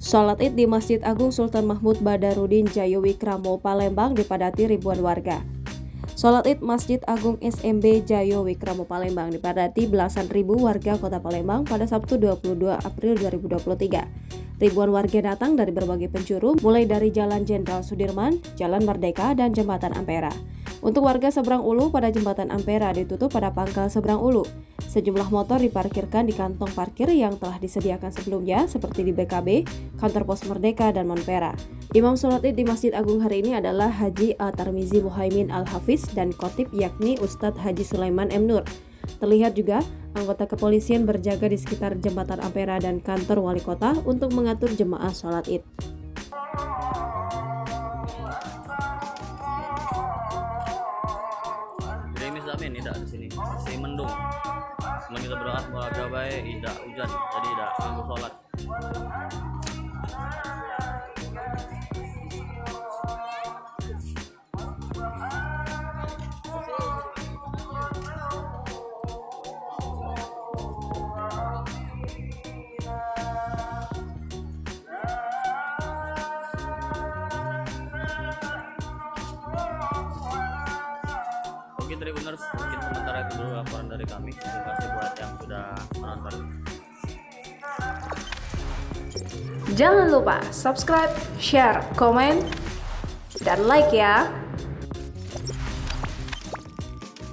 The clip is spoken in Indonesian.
Salat Id di Masjid Agung Sultan Mahmud Badarudin Jayawikramo, Palembang dipadati ribuan warga. Salat Id Masjid Agung SMB Jayawikramo, Palembang dipadati belasan ribu warga Kota Palembang pada Sabtu 22 April 2023. Ribuan warga datang dari berbagai penjuru, mulai dari Jalan Jenderal Sudirman, Jalan Merdeka, dan Jembatan Ampera. Untuk warga seberang Ulu, pada Jembatan Ampera ditutup pada pangkal seberang Ulu. Sejumlah motor diparkirkan di kantong parkir yang telah disediakan sebelumnya, seperti di BKB, Kantor Pos Merdeka, dan Monpera. Imam sholat Id di Masjid Agung hari ini adalah Haji At-Tarmizi Muhaimin Al-Hafiz dan Khotib yakni Ustadz Haji Sulaiman M. Nur. Terlihat juga anggota kepolisian berjaga di sekitar Jembatan Ampera dan kantor wali kota untuk mengatur jemaah sholat Id. Amin, tidak di sini masih mendung. Cuma kita berdoa semoga baik, tidak hujan, jadi tidak ganggu sholat. Oke Tribuners, mungkin sementara itu dulu laporan dari kami. Terima kasih buat yang sudah menonton. Jangan lupa subscribe, share, komen, dan like ya.